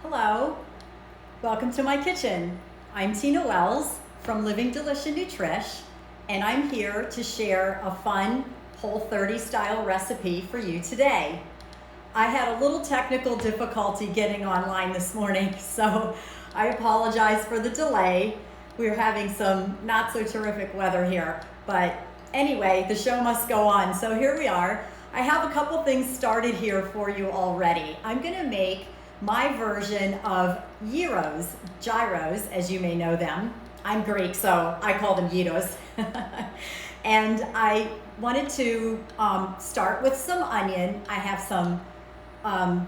Hello, welcome to my kitchen. I'm Tina Wells from Living Delicious Nutrish, and I'm here to share a fun Whole30 style recipe for you today. I had a little technical difficulty getting online this morning, so I apologize for the delay. We're having some not so terrific weather here, but anyway, the show must go on. So here we are. I have a couple things started here for you already. I'm gonna make my version of gyros, as you may know them. I'm Greek, so I call them gyros. And I wanted to start with some onion. I have some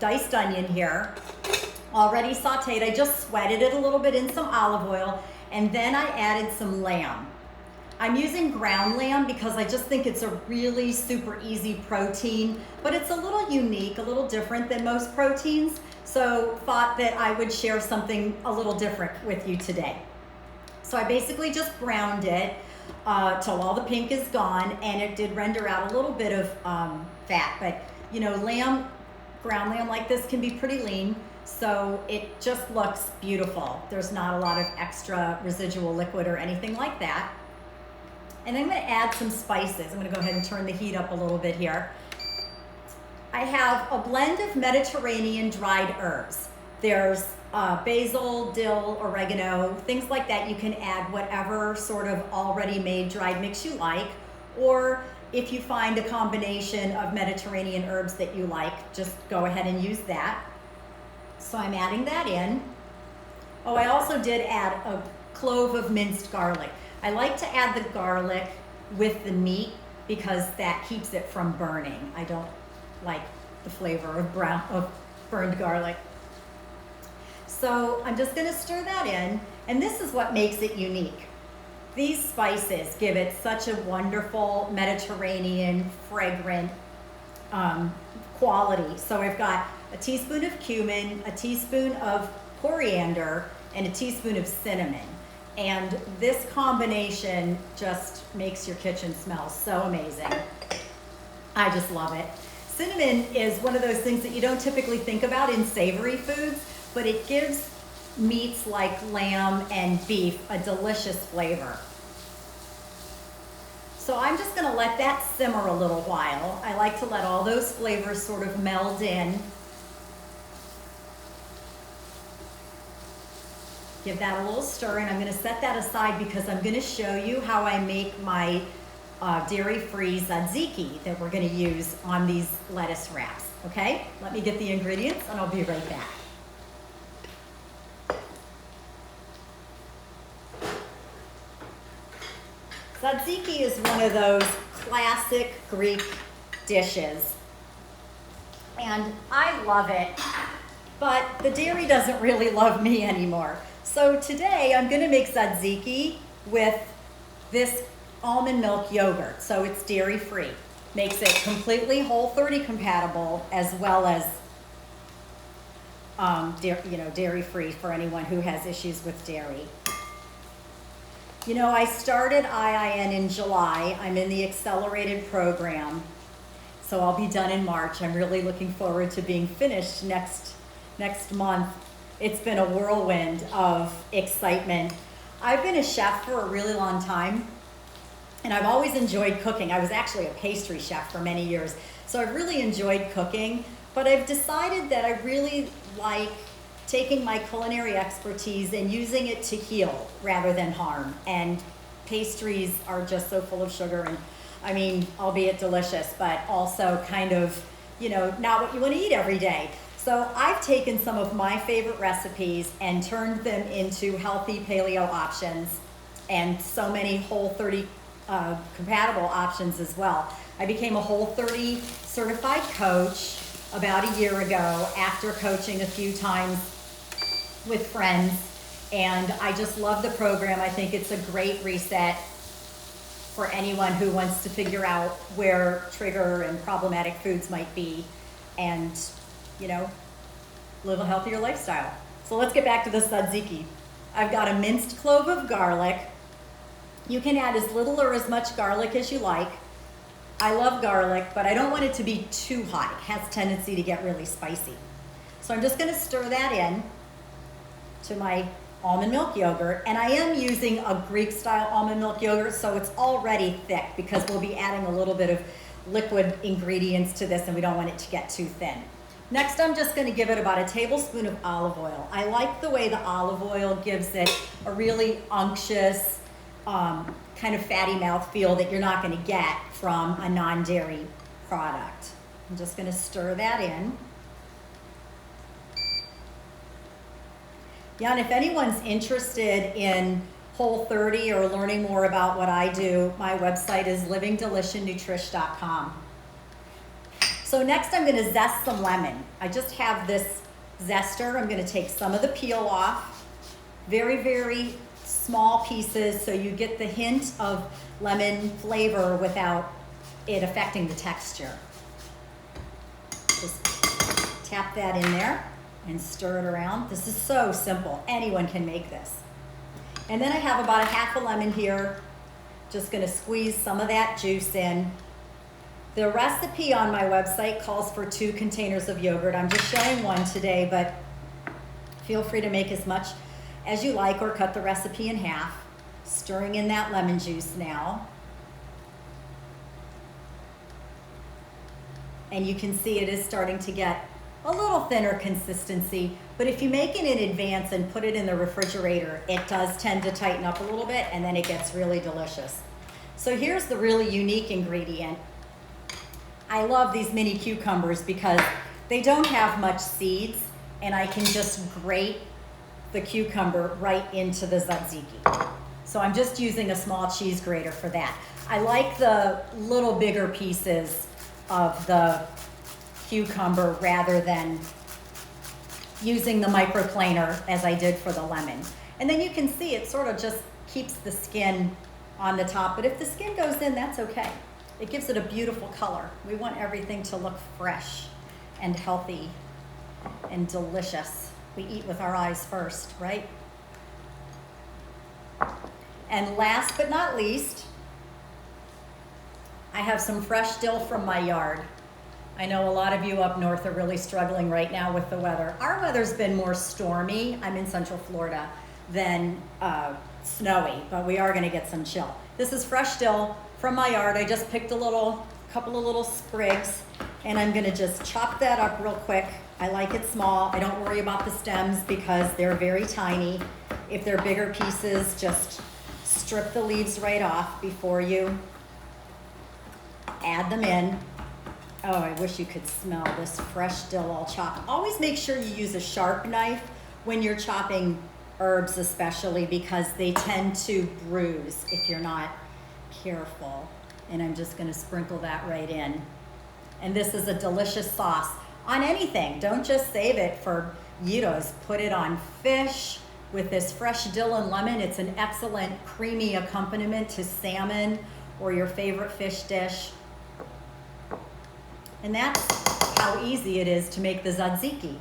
diced onion here, already sauteed. I just sweated it a little bit in some olive oil, and then I added some lamb. I'm using ground lamb because I just think it's a really super easy protein, but it's a little unique, a little different than most proteins. So thought that I would share something a little different with you today. So I basically just browned it till all the pink is gone, and it did render out a little bit of fat, but you know, ground lamb like this can be pretty lean, so it just looks beautiful. There's not a lot of extra residual liquid or anything like that. And I'm gonna add some spices. I'm gonna go ahead and turn the heat up a little bit here. I have a blend of Mediterranean dried herbs. There's basil, dill, oregano, things like that. You can add whatever sort of already made dried mix you like, or if you find a combination of Mediterranean herbs that you like, just go ahead and use that. So I'm adding that in. Oh, I also did add a clove of minced garlic. I like to add the garlic with the meat because that keeps it from burning. I don't like the flavor of burned garlic. So I'm just gonna stir that in, and this is what makes it unique. These spices give it such a wonderful Mediterranean, fragrant quality. So I've got a teaspoon of cumin, a teaspoon of coriander, and a teaspoon of cinnamon. And this combination just makes your kitchen smell so amazing. I just love it. Cinnamon is one of those things that you don't typically think about in savory foods, but it gives meats like lamb and beef a delicious flavor. So I'm just gonna let that simmer a little while. I like to let all those flavors sort of meld in. Give that a little stir, and I'm gonna set that aside because I'm gonna show you how I make my dairy-free tzatziki that we're gonna use on these lettuce wraps, okay? Let me get the ingredients and I'll be right back. Tzatziki is one of those classic Greek dishes, and I love it, but the dairy doesn't really love me anymore. So today I'm gonna make tzatziki with this almond milk yogurt, so it's dairy-free. Makes it completely Whole30 compatible, as well as dairy-free for anyone who has issues with dairy. You know, I started IIN in July. I'm in the accelerated program, so I'll be done in March. I'm really looking forward to being finished next month. It's been a whirlwind of excitement. I've been a chef for a really long time, and I've always enjoyed cooking. I was actually a pastry chef for many years, so I've really enjoyed cooking, but I've decided that I really like taking my culinary expertise and using it to heal rather than harm. And pastries are just so full of sugar, and I mean, albeit delicious, but also kind of, you know, not what you want to eat every day. So I've taken some of my favorite recipes and turned them into healthy paleo options, and so many Whole30 compatible options as well. I became a Whole30 certified coach about a year ago after coaching a few times with friends, and I just love the program. I think it's a great reset for anyone who wants to figure out where trigger and problematic foods might be, and you know, live a healthier lifestyle. So let's get back to the tzatziki. I've got a minced clove of garlic. You can add as little or as much garlic as you like. I love garlic, but I don't want it to be too hot. It has a tendency to get really spicy. So I'm just gonna stir that in. to my almond milk yogurt. And I am using a Greek style almond milk yogurt, so it's already thick because we'll be adding a little bit of liquid ingredients to this and we don't want it to get too thin. Next, I'm just gonna give it about a tablespoon of olive oil. I like the way the olive oil gives it a really unctuous, kind of fatty mouthfeel that you're not gonna get from a non-dairy product. I'm just gonna stir that in. Yeah, and if anyone's interested in Whole30 or learning more about what I do, my website is livingdeliciousnutrish.com. So next I'm gonna zest some lemon. I just have this zester. I'm gonna take some of the peel off, very, very small pieces so you get the hint of lemon flavor without it affecting the texture. Just tap that in there and stir it around. This is so simple. Anyone can make this. And then I have about a half a lemon here. Just gonna squeeze some of that juice in. The recipe on my website calls for 2 containers of yogurt. I'm just showing 1 today, but feel free to make as much as you like or cut the recipe in half. Stirring in that lemon juice now. And you can see it is starting to get a little thinner consistency, but if you make it in advance and put it in the refrigerator, it does tend to tighten up a little bit and then it gets really delicious. So here's the really unique ingredient. I love these mini cucumbers because they don't have much seeds and I can just grate the cucumber right into the tzatziki. So I'm just using a small cheese grater for that. I like the little bigger pieces of the cucumber rather than using the microplaner as I did for the lemon. And then you can see it sort of just keeps the skin on the top, but if the skin goes in, that's okay. It gives it a beautiful color. We want everything to look fresh and healthy and delicious. We eat with our eyes first, right? And last but not least, I have some fresh dill from my yard. I know a lot of you up north are really struggling right now with the weather. Our weather's been more stormy, I'm in Central Florida, than snowy, but we are gonna get some chill. This is fresh dill from my yard. I just picked a couple of little sprigs, and I'm gonna just chop that up real quick. I like it small. I don't worry about the stems because they're very tiny. If they're bigger pieces, just strip the leaves right off before you add them in. Oh, I wish you could smell this fresh dill all chopped. Always make sure you use a sharp knife when you're chopping herbs, especially because they tend to bruise if you're not careful. And I'm just gonna sprinkle that right in. And this is a delicious sauce on anything. Don't just save it for gyros. Put it on fish with this fresh dill and lemon. It's an excellent creamy accompaniment to salmon or your favorite fish dish. And that's how easy it is to make the tzatziki.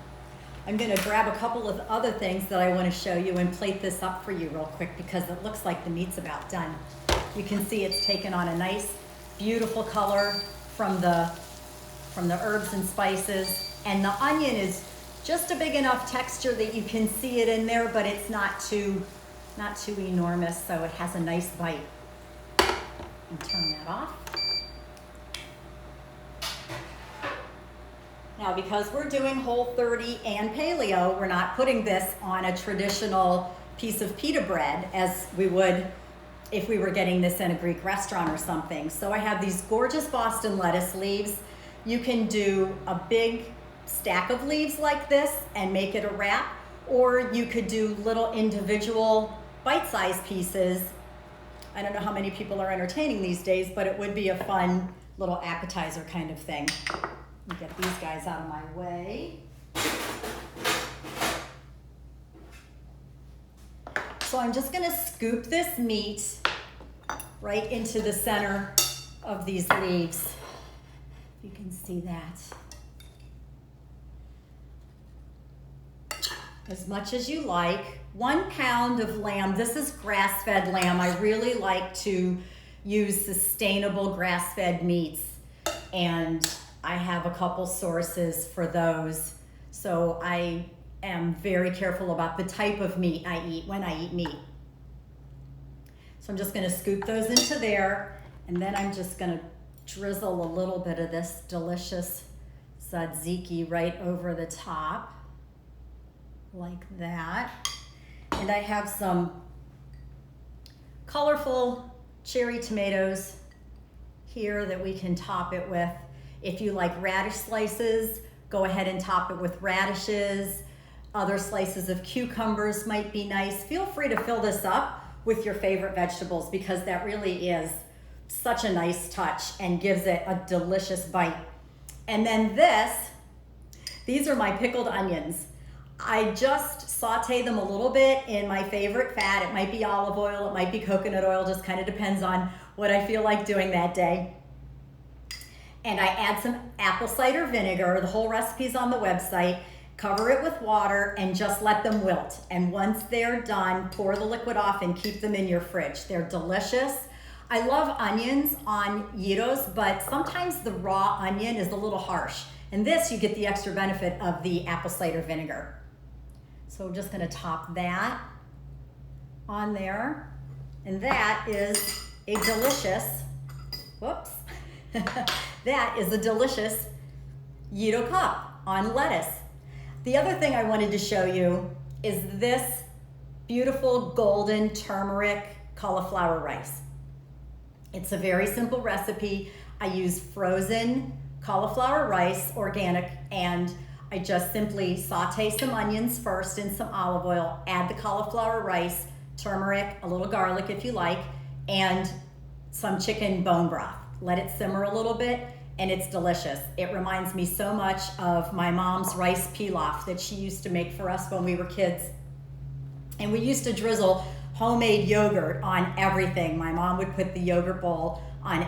I'm gonna grab a couple of other things that I wanna show you and plate this up for you real quick because it looks like the meat's about done. You can see it's taken on a nice, beautiful color from the herbs and spices. And the onion is just a big enough texture that you can see it in there, but it's not too enormous, so it has a nice bite. And turn that off. Now, because we're doing Whole30 and paleo, we're not putting this on a traditional piece of pita bread as we would if we were getting this in a Greek restaurant or something. So I have these gorgeous Boston lettuce leaves. You can do a big stack of leaves like this and make it a wrap, or you could do little individual bite-sized pieces. I don't know how many people are entertaining these days, but it would be a fun little appetizer kind of thing. Let me get these guys out of my way. So I'm just gonna scoop this meat right into the center of these leaves. You can see that. As much as you like. 1 pound of lamb. This is grass-fed lamb. I really like to use sustainable grass-fed meats, and I have a couple sources for those. So I am very careful about the type of meat I eat when I eat meat. So I'm just gonna scoop those into there, and then I'm just gonna drizzle a little bit of this delicious tzatziki right over the top, like that. And I have some colorful cherry tomatoes here that we can top it with. If you like radish slices, go ahead and top it with radishes. Other slices of cucumbers might be nice. Feel free to fill this up with your favorite vegetables, because that really is such a nice touch and gives it a delicious bite. And then these are my pickled onions. I just saute them a little bit in my favorite fat. It might be olive oil, it might be coconut oil, just kind of depends on what I feel like doing that day. And I add some apple cider vinegar. The whole recipe's on the website. Cover it with water and just let them wilt. And once they're done, pour the liquid off and keep them in your fridge. They're delicious. I love onions on gyros, but sometimes the raw onion is a little harsh. And this, you get the extra benefit of the apple cider vinegar. So I'm just gonna top that on there. And that is a delicious, whoops. That is a delicious gyro cup on lettuce. The other thing I wanted to show you is this beautiful golden turmeric cauliflower rice. It's a very simple recipe. I use frozen cauliflower rice, organic, and I just simply saute some onions first in some olive oil, add the cauliflower rice, turmeric, a little garlic if you like, and some chicken bone broth. Let it simmer a little bit, and it's delicious. It reminds me so much of my mom's rice pilaf that she used to make for us when we were kids. And we used to drizzle homemade yogurt on everything. My mom would put the yogurt bowl on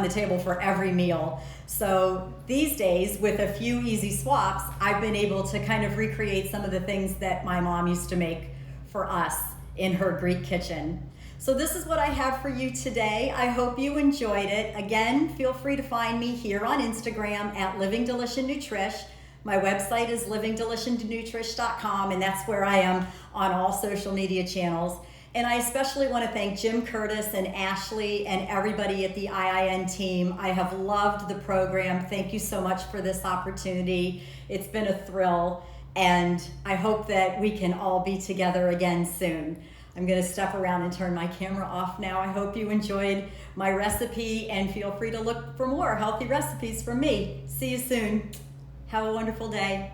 the table for every meal. So these days, with a few easy swaps, I've been able to kind of recreate some of the things that my mom used to make for us in her Greek kitchen. So this is what I have for you today. I hope you enjoyed it. Again, feel free to find me here on Instagram at Living Delicious Nutrish. My website is livingdeliciousnutrish.com, and that's where I am on all social media channels. And I especially want to thank Jim Curtis and Ashley and everybody at the IIN team. I have loved the program. Thank you so much for this opportunity. It's been a thrill, and I hope that we can all be together again soon. I'm going to step around and turn my camera off now. I hope you enjoyed my recipe, and feel free to look for more healthy recipes from me. See you soon. Have a wonderful day.